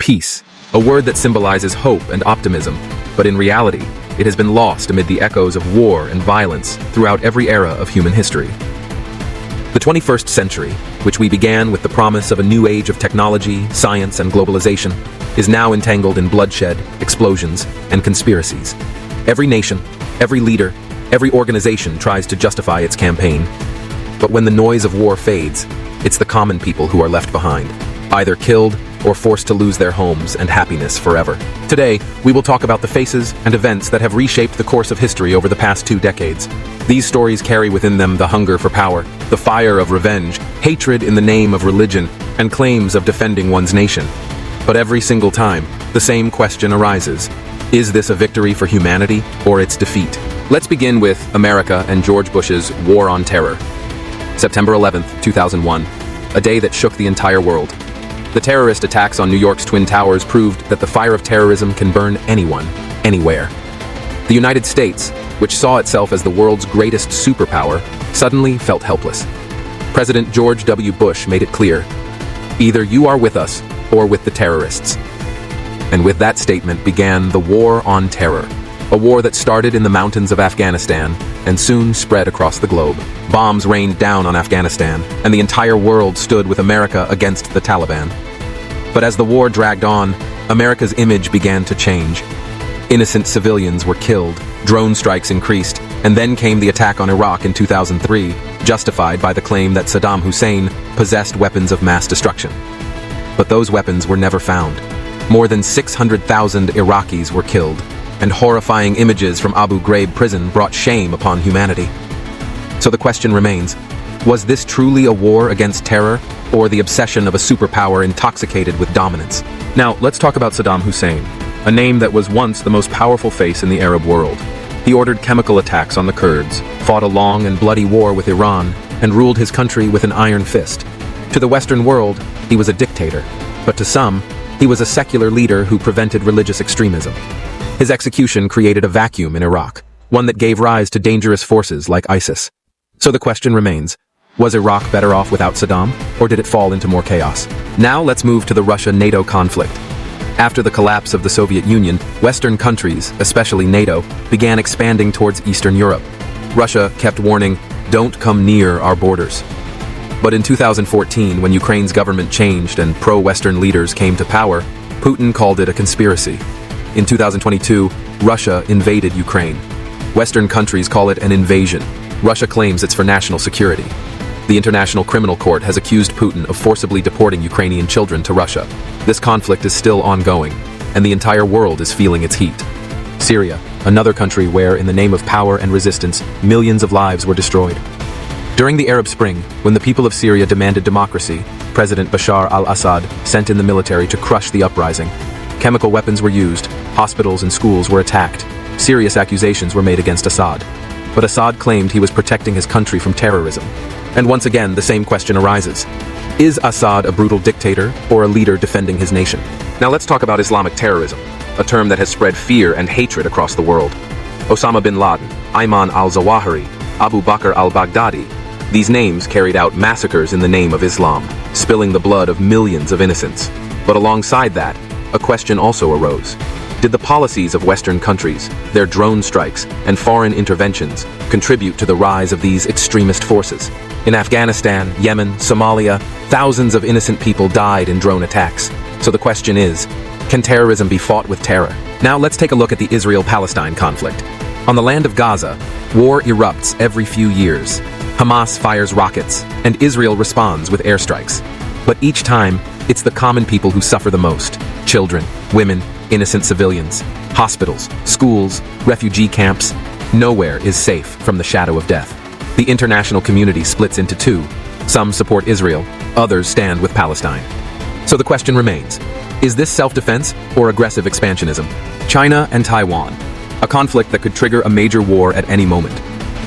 Peace, a word that symbolizes hope and optimism, but in reality, it has been lost amid the echoes of war and violence throughout every era of human history. The 21st century, which we began with the promise of a new age of technology, science, and globalization, is now entangled in bloodshed, explosions, and conspiracies. Every nation, every leader, every organization tries to justify its campaign. But when the noise of war fades, it's the common people who are left behind, either killed or forced to lose their homes and happiness forever. Today, we will talk about the faces and events that have reshaped the course of history over the past 2 decades. These stories carry within them the hunger for power, the fire of revenge, hatred in the name of religion, and claims of defending one's nation. But every single time, the same question arises. Is this a victory for humanity or its defeat? Let's begin with America and George Bush's War on Terror. September 11, 2001, a day that shook the entire world. The terrorist attacks on New York's Twin Towers proved that the fire of terrorism can burn anyone, anywhere. The United States, which saw itself as the world's greatest superpower, suddenly felt helpless. President George W. Bush made it clear, either you are with us or with the terrorists. And with that statement began the War on Terror, a war that started in the mountains of Afghanistan and soon spread across the globe. Bombs rained down on Afghanistan, and the entire world stood with America against the Taliban. But as the war dragged on, America's image began to change. Innocent civilians were killed, drone strikes increased, and then came the attack on Iraq in 2003, justified by the claim that Saddam Hussein possessed weapons of mass destruction. But those weapons were never found. More than 600,000 Iraqis were killed, and horrifying images from Abu Ghraib prison brought shame upon humanity. So the question remains, was this truly a war against terror, or the obsession of a superpower intoxicated with dominance? Now, let's talk about Saddam Hussein, a name that was once the most powerful face in the Arab world. He ordered chemical attacks on the Kurds, fought a long and bloody war with Iran, and ruled his country with an iron fist. To the Western world, he was a dictator, but to some, he was a secular leader who prevented religious extremism. His execution created a vacuum in Iraq, one that gave rise to dangerous forces like ISIS. So the question remains, was Iraq better off without Saddam, or did it fall into more chaos? Now let's move to the Russia-NATO conflict. After the collapse of the Soviet Union, Western countries, especially NATO, began expanding towards Eastern Europe. Russia kept warning, "Don't come near our borders." But in 2014, when Ukraine's government changed and pro-Western leaders came to power, Putin called it a conspiracy. In 2022, Russia invaded Ukraine. Western countries call it an invasion. Russia claims it's for national security. The International Criminal Court has accused Putin of forcibly deporting Ukrainian children to Russia. This conflict is still ongoing, and the entire world is feeling its heat. Syria, another country where, in the name of power and resistance, millions of lives were destroyed. During the Arab Spring, when the people of Syria demanded democracy, President Bashar al-Assad sent in the military to crush the uprising. Chemical weapons were used, hospitals and schools were attacked. Serious accusations were made against Assad. But Assad claimed he was protecting his country from terrorism. And once again, the same question arises. Is Assad a brutal dictator or a leader defending his nation? Now let's talk about Islamic terrorism, a term that has spread fear and hatred across the world. Osama bin Laden, Ayman al-Zawahiri, Abu Bakr al-Baghdadi, these names carried out massacres in the name of Islam, spilling the blood of millions of innocents. But alongside that, a question also arose. Did the policies of Western countries, their drone strikes, and foreign interventions contribute to the rise of these extremist forces? In Afghanistan, Yemen, Somalia, thousands of innocent people died in drone attacks. So the question is, can terrorism be fought with terror? Now let's take a look at the Israel-Palestine conflict. On the land of Gaza, war erupts every few years. Hamas fires rockets, and Israel responds with airstrikes. But each time, it's the common people who suffer the most. Children, women, innocent civilians, hospitals, schools, refugee camps. Nowhere is safe from the shadow of death. The international community splits into two. Some support Israel, others stand with Palestine. So the question remains, is this self-defense or aggressive expansionism? China and Taiwan, a conflict that could trigger a major war at any moment.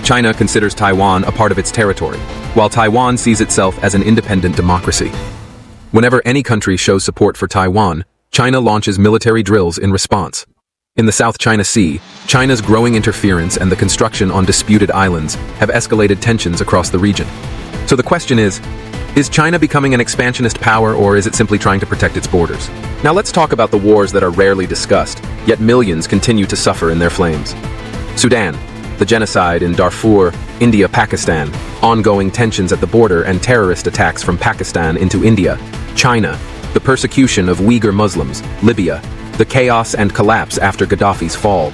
China considers Taiwan a part of its territory, while Taiwan sees itself as an independent democracy. Whenever any country shows support for Taiwan, China launches military drills in response. In the South China Sea, China's growing interference and the construction on disputed islands have escalated tensions across the region. So the question is China becoming an expansionist power, or is it simply trying to protect its borders? Now let's talk about the wars that are rarely discussed, yet millions continue to suffer in their flames. Sudan, the genocide in Darfur, India, Pakistan, ongoing tensions at the border and terrorist attacks from Pakistan into India. China, the persecution of Uighur Muslims. Libya, the chaos and collapse after Gaddafi's fall.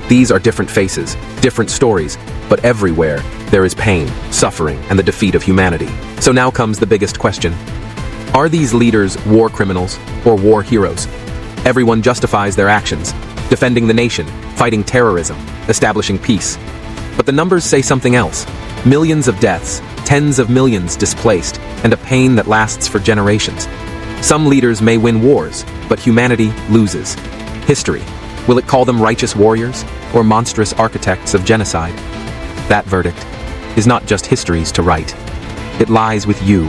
These are different faces, different stories, but everywhere there is pain, suffering, and the defeat of humanity. So now comes the biggest question. Are these leaders war criminals or war heroes? Everyone justifies their actions, defending the nation, fighting terrorism, establishing peace. But the numbers say something else. Millions of deaths, tens of millions displaced, and a pain that lasts for generations. Some leaders may win wars, but humanity loses. History, will it call them righteous warriors or monstrous architects of genocide? That verdict is not just history's to write. It lies with you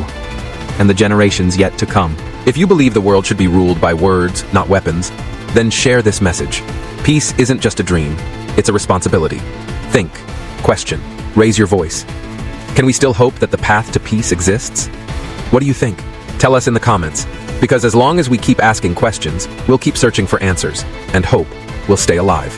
and the generations yet to come. If you believe the world should be ruled by words, not weapons, then share this message. Peace isn't just a dream, it's a responsibility. Think, question, raise your voice. Can we still hope that the path to peace exists? What do you think? Tell us in the comments, because as long as we keep asking questions, we'll keep searching for answers, and hope will stay alive.